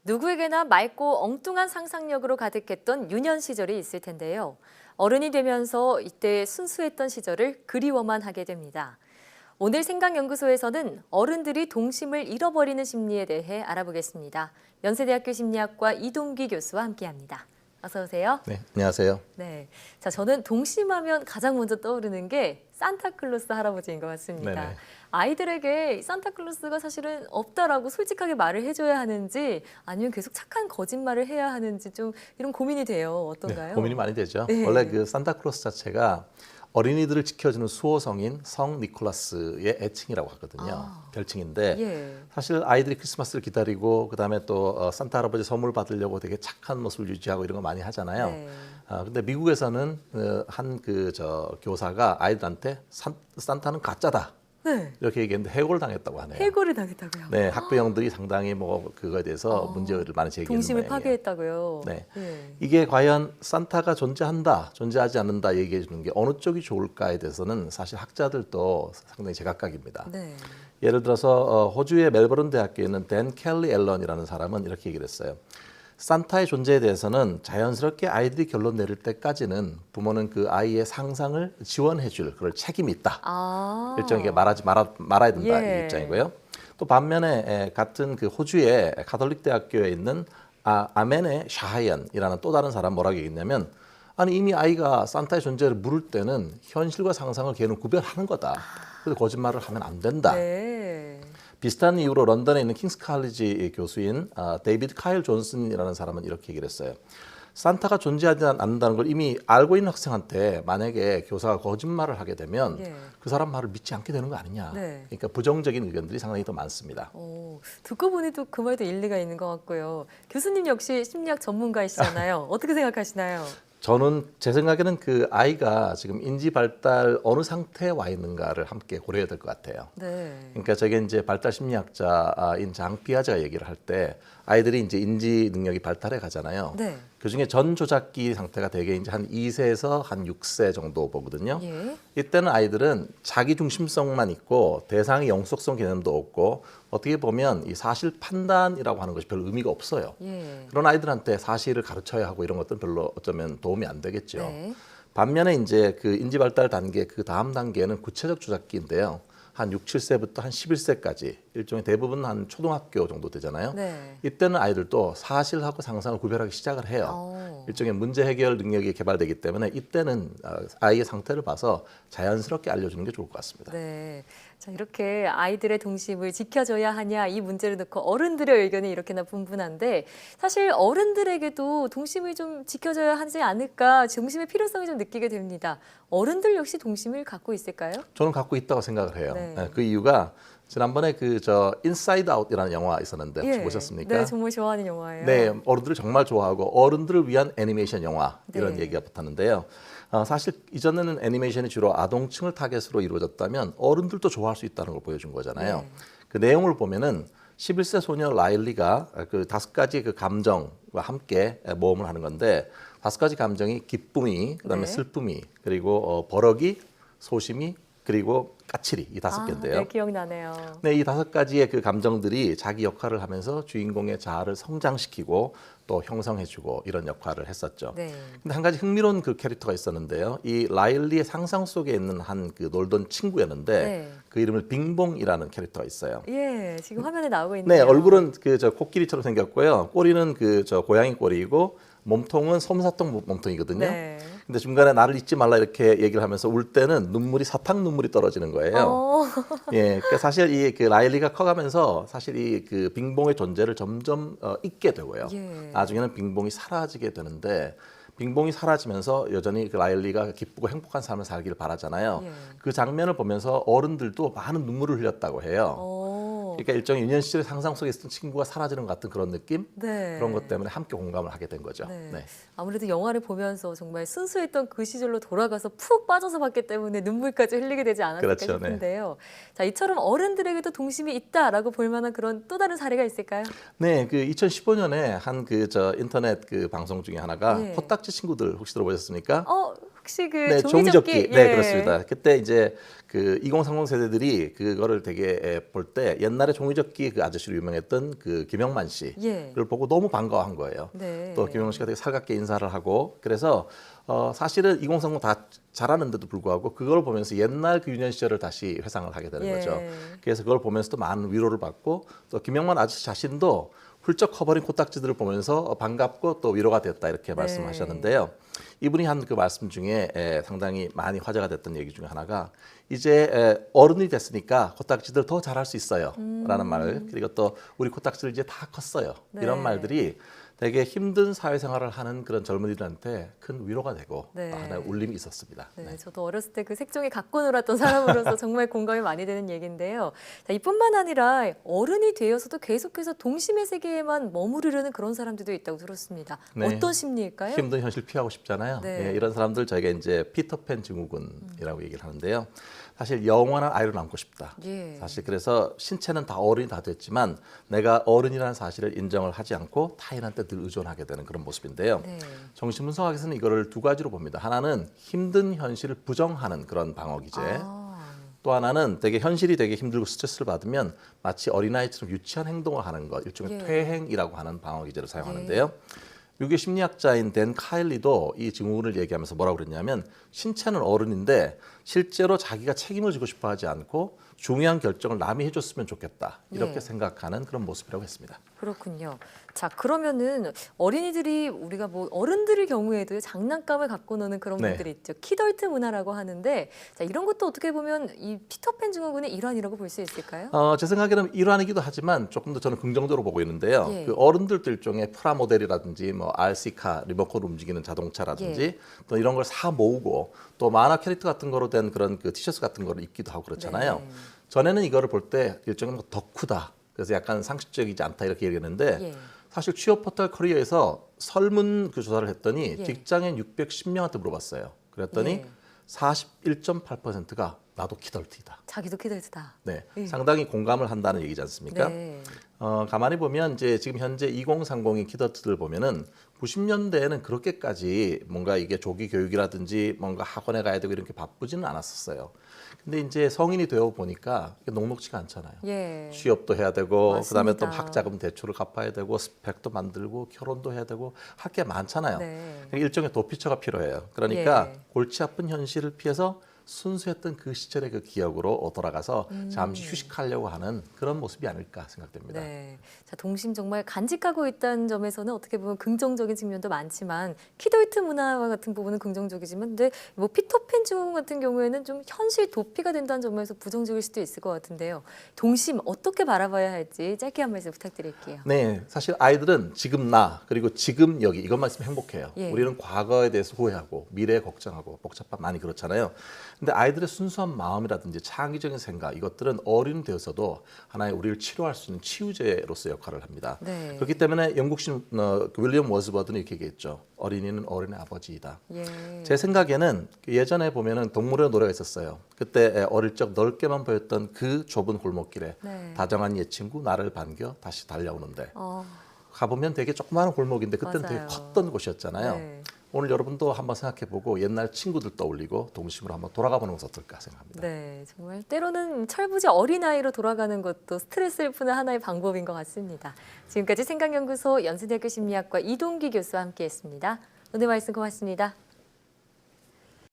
누구에게나 맑고 엉뚱한 상상력으로 가득했던 유년 시절이 있을 텐데요. 어른이 되면서 이때 순수했던 시절을 그리워만 하게 됩니다. 오늘 생각연구소에서는 어른들이 동심을 잃어버리는 심리에 대해 알아보겠습니다. 연세대학교 심리학과 이동기 교수와 함께합니다. 어서 오세요. 네, 안녕하세요. 네, 자 저는 동심하면 가장 먼저 떠오르는 게 산타클로스 할아버지인 것 같습니다. 네네. 아이들에게 산타클로스가 사실은 없다라고 솔직하게 말을 해줘야 하는지 아니면 계속 착한 거짓말을 해야 하는지 좀 이런 고민이 돼요. 어떤가요? 네, 고민이 많이 되죠. 네. 원래 그 산타클로스 자체가 어린이들을 지켜주는 수호성인 성 니콜라스의 애칭이라고 하거든요. 별칭인데 예. 사실 아이들이 크리스마스를 기다리고 그다음에 또 산타 할아버지 선물 받으려고 되게 착한 모습을 유지하고 이런 거 많이 하잖아요. 네. 근데 미국에서는 한 교사가 아이들한테 산타는 가짜다. 네. 이렇게 얘기했는데 해고를 당했다고 하네요. 해고를 당했다고요? 네, 학부형들이 상당히 뭐 그거에 대해서 문제를 많이 제기하는 동심을 모양이에요. 파괴했다고요? 네. 예. 이게 과연 산타가 존재한다, 존재하지 않는다 얘기해 주는 게 어느 쪽이 좋을까에 대해서는 사실 학자들도 상당히 제각각입니다. 네. 예를 들어서 호주의 멜버른 대학교에 있는 댄 켈리 앨런이라는 사람은 이렇게 얘기를 했어요. 산타의 존재에 대해서는 자연스럽게 아이들이 결론 내릴 때까지는 부모는 그 아이의 상상을 지원해 줄 그럴 책임이 있다. 일종의 말아야 된다 예. 이 입장이고요. 또 반면에 같은 그 호주의 가톨릭 대학교에 있는 아멘의 샤하이언이라는 또 다른 사람 뭐라고 얘기했냐면 아니 이미 아이가 산타의 존재를 물을 때는 현실과 상상을 걔는 구별하는 거다. 그래서 거짓말을 하면 안 된다. 네. 비슷한 이유로 런던에 있는 킹스 칼리지 교수인 데이비드 카일 존슨이라는 사람은 이렇게 얘기를 했어요. 산타가 존재하지 않는다는 걸 이미 알고 있는 학생한테 만약에 교사가 거짓말을 하게 되면 예. 그 사람 말을 믿지 않게 되는 거 아니냐. 네. 그러니까 부정적인 의견들이 상당히 더 많습니다. 듣고 보니 또 그 말도 일리가 있는 것 같고요. 교수님 역시 심리학 전문가이시잖아요. 어떻게 생각하시나요? 저는 제 생각에는 그 아이가 지금 인지 발달 어느 상태에 와 있는가를 함께 고려해야 될 것 같아요. 네. 그러니까 저게 이제 발달 심리학자인 장 피아제가 얘기를 할 때 아이들이 이제 인지 능력이 발달해 가잖아요. 네. 그 중에 전 조작기 상태가 대개 이제 한 2세에서 한 6세 정도 보거든요. 예. 이때는 아이들은 자기 중심성만 있고 대상의 영속성 개념도 없고 어떻게 보면 이 사실 판단이라고 하는 것이 별 의미가 없어요. 예. 그런 아이들한테 사실을 가르쳐야 하고 이런 것들은 별로 어쩌면 도움이 안 되겠죠. 네. 반면에 이제 그 인지 발달 단계 그 다음 단계는 구체적 조작기인데요. 한 6, 7세부터 한 11세까지 일종의 대부분 한 초등학교 정도 되잖아요. 네. 이때는 아이들도 사실하고 상상을 구별하기 시작을 해요. 일종의 문제 해결 능력이 개발되기 때문에 이때는 아이의 상태를 봐서 자연스럽게 알려주는 게 좋을 것 같습니다. 네. 자, 이렇게 아이들의 동심을 지켜줘야 하냐 이 문제를 놓고 어른들의 의견이 이렇게나 분분한데 사실 어른들에게도 동심을 좀 지켜줘야 하지 않을까 동심의 필요성을 좀 느끼게 됩니다. 어른들 역시 동심을 갖고 있을까요? 저는 갖고 있다고 생각을 해요. 네. 그 이유가 지난번에 그 인사이드 아웃이라는 영화 있었는데 혹시 보셨습니까? 네, 정말 좋아하는 영화예요. 네, 어른들을 정말 좋아하고 어른들을 위한 애니메이션 영화 이런 네. 얘기가 붙었는데요. 사실 이전에는 애니메이션이 주로 아동층을 타겟으로 이루어졌다면 어른들도 좋아할 수 있다는 걸 보여준 거잖아요. 네. 그 내용을 보면은 11세 소녀 라일리가 그 5가지 그 감정과 함께 모험을 하는 건데 5가지 감정이 기쁨이, 그다음에 네. 슬픔이, 그리고 버럭이, 소심이, 그리고 까칠이 이 5개인데요. 네, 기억나네요. 네, 이 5가지의 그 감정들이 자기 역할을 하면서 주인공의 자아를 성장시키고 또 형성해주고 이런 역할을 했었죠. 네. 근데 한 가지 흥미로운 그 캐릭터가 있었는데요. 이 라일리의 상상 속에 있는 한 그 놀던 친구였는데 네. 그 이름을 빙봉이라는 캐릭터가 있어요. 예, 지금 화면에 나오고 네, 있네요. 얼굴은 그 코끼리처럼 생겼고요. 꼬리는 그 고양이 꼬리이고 몸통은 솜사탕 몸통이거든요. 네. 근데 중간에 나를 잊지 말라 이렇게 얘기를 하면서 울 때는 사탕 눈물이 떨어지는 거예요. 예, 그러니까 사실 이 그 라일리가 커가면서 사실 이 그 빙봉의 존재를 점점 잊게 되고요. 예. 나중에는 빙봉이 사라지게 되는데 빙봉이 사라지면서 여전히 그 라일리가 기쁘고 행복한 삶을 살기를 바라잖아요. 예. 그 장면을 보면서 어른들도 많은 눈물을 흘렸다고 해요. 그러니까 일종의 유년 시절의 상상 속에 있었던 친구가 사라지는 것 같은 그런 느낌? 네. 그런 것 때문에 함께 공감을 하게 된 거죠. 네. 네. 아무래도 영화를 보면서 정말 순수했던 그 시절로 돌아가서 푹 빠져서 봤기 때문에 눈물까지 흘리게 되지 않았을까 그렇죠, 네. 싶은데요. 자, 이처럼 어른들에게도 동심이 있다라고 볼 만한 그런 또 다른 사례가 있을까요? 네, 그 2015년에 한 인터넷 그 방송 중에 하나가 예. 코딱지 친구들 혹시 들어보셨습니까? 혹시 그 네, 종이접기? 네, 그렇습니다. 그때 이제 그 2030 세대들이 그거를 되게 볼 때 옛날에 종이접기 그 아저씨로 유명했던 그 김영만 씨 예. 그걸 보고 너무 반가워한 거예요. 네. 또 김영만 씨가 되게 살갑게 인사를 하고 그래서 사실은 2030 다 잘하는데도 불구하고 그걸 보면서 옛날 그 유년 시절을 다시 회상을 하게 되는 예. 거죠. 그래서 그걸 보면서 또 많은 위로를 받고 또 김영만 아저씨 자신도 훌쩍 커버린 코딱지들을 보면서 반갑고 또 위로가 됐다 이렇게 말씀하셨는데요. 이분이 한 그 말씀 중에 상당히 많이 화제가 됐던 얘기 중에 하나가 이제 어른이 됐으니까 코딱지들 더 잘할 수 있어요 라는 말 그리고 또 우리 코딱지들 이제 다 컸어요 네. 이런 말들이 되게 힘든 사회생활을 하는 그런 젊은이들한테 큰 위로가 되고 네. 또 하나의 울림이 있었습니다. 네, 네. 저도 어렸을 때 그 색종이 갖고 놀았던 사람으로서 정말 공감이 많이 되는 얘기인데요. 자, 이뿐만 아니라 어른이 되어서도 계속해서 동심의 세계에만 머무르려는 그런 사람들도 있다고 들었습니다. 네. 어떤 심리일까요? 힘든 현실 피하고 싶잖아요. 네. 예, 이런 사람들 저희가 이제 피터팬 증후군이라고 얘기를 하는데요. 사실 영원한 아이로 남고 싶다. 예. 사실 그래서 신체는 다 어른이 다 됐지만 내가 어른이라는 사실을 인정을 하지 않고 타인한테 늘 의존하게 되는 그런 모습인데요. 네. 정신분석학에서는 이거를 두 가지로 봅니다. 하나는 힘든 현실을 부정하는 그런 방어 기제. 아, 또 하나는 되게 현실이 되게 힘들고 스트레스를 받으면 마치 어린아이처럼 유치한 행동을 하는 것, 일종의 예. 퇴행이라고 하는 방어 기제를 사용하는데요. 유교 심리학자인 댄 카일리도 이 증후군을 얘기하면서 뭐라고 그랬냐면 신체는 어른인데 실제로 자기가 책임을 지고 싶어 하지 않고 중요한 결정을 남이 해줬으면 좋겠다 이렇게 예. 생각하는 그런 모습이라고 했습니다. 그렇군요. 자, 그러면은 어린이들이 우리가 뭐 어른들의 경우에도 장난감을 갖고 노는 그런 네. 분들이 있죠. 키덜트 문화라고 하는데 자, 이런 것도 어떻게 보면 이 피터팬 증후군의 일환이라고 볼 수 있을까요? 제 생각에는 일환이기도 하지만 조금 더 저는 긍정적으로 보고 있는데요. 예. 그 어른들도 일종의 프라모델이라든지 뭐 RC카 리모컨 움직이는 자동차라든지 예. 또 이런 걸 사 모으고 또 만화 캐릭터 같은 거로 된 그런 그 티셔츠 같은 거를 입기도 하고 그렇잖아요. 네. 전에는 이거를 볼 때 일종의 덕후다. 그래서 약간 상식적이지 않다 이렇게 얘기했는데 예. 사실 취업 포털 커리어에서 설문 그 조사를 했더니 예. 직장인 610명한테 물어봤어요. 그랬더니 예. 41.8%가 나도 키덜트이다. 자기도 키덜트다. 네, 예. 상당히 공감을 한다는 얘기지 않습니까? 네. 가만히 보면 이제 지금 현재 2030인 키더트들 보면은 90년대에는 그렇게까지 뭔가 이게 조기 교육이라든지 뭔가 학원에 가야 되고 이렇게 바쁘지는 않았었어요. 근데 이제 성인이 되어 보니까 녹록지가 않잖아요. 예. 취업도 해야 되고 그다음에 또 맞습니다. 학자금 대출을 갚아야 되고 스펙도 만들고 결혼도 해야 되고 할 게 많잖아요. 네. 그러니까 일종의 도피처가 필요해요. 그러니까 예. 골치 아픈 현실을 피해서 순수했던 그 시절의 그 기억으로 돌아가서 잠시 휴식하려고 하는 그런 모습이 아닐까 생각됩니다. 네. 자, 동심 정말 간직하고 있다는 점에서는 어떻게 보면 긍정적인 측면도 많지만 키덜트 문화와 같은 부분은 긍정적이지만 근데 뭐 피터팬 증후군 같은 경우에는 좀 현실 도피가 된다는 점에서 부정적일 수도 있을 것 같은데요. 동심 어떻게 바라봐야 할지 짧게 한 말씀 부탁드릴게요. 네, 사실 아이들은 지금 나 그리고 지금 여기 이것만 있으면 행복해요. 예. 우리는 과거에 대해서 후회하고 미래에 걱정하고 복잡한 많이 그렇잖아요. 근데 아이들의 순수한 마음이라든지 창의적인 생각 이것들은 어른 되어서도 하나의 우리를 치료할 수 있는 치유제로서 역할을 합니다. 네. 그렇기 때문에 영국신 윌리엄 워즈버드는 이렇게 얘기했죠. 어린이는 어른의 아버지이다. 예. 제 생각에는 예전에 보면은 동물의 노래가 있었어요. 그때 어릴 적 넓게만 보였던 그 좁은 골목길에 네. 다정한 옛 친구 나를 반겨 다시 달려오는데 어, 가보면 되게 조그마한 골목인데 그때는 되게 맞아요. 컸던 곳이었잖아요. 네. 오늘 여러분도 한번 생각해보고 옛날 친구들 떠올리고 동심으로 한번 돌아가보는 것은 어떨까 생각합니다. 네, 정말 때로는 철부지 어린아이로 돌아가는 것도 스트레스를 푸는 하나의 방법인 것 같습니다. 지금까지 생각연구소 연세대학교 심리학과 이동기 교수와 함께했습니다. 오늘 말씀 고맙습니다.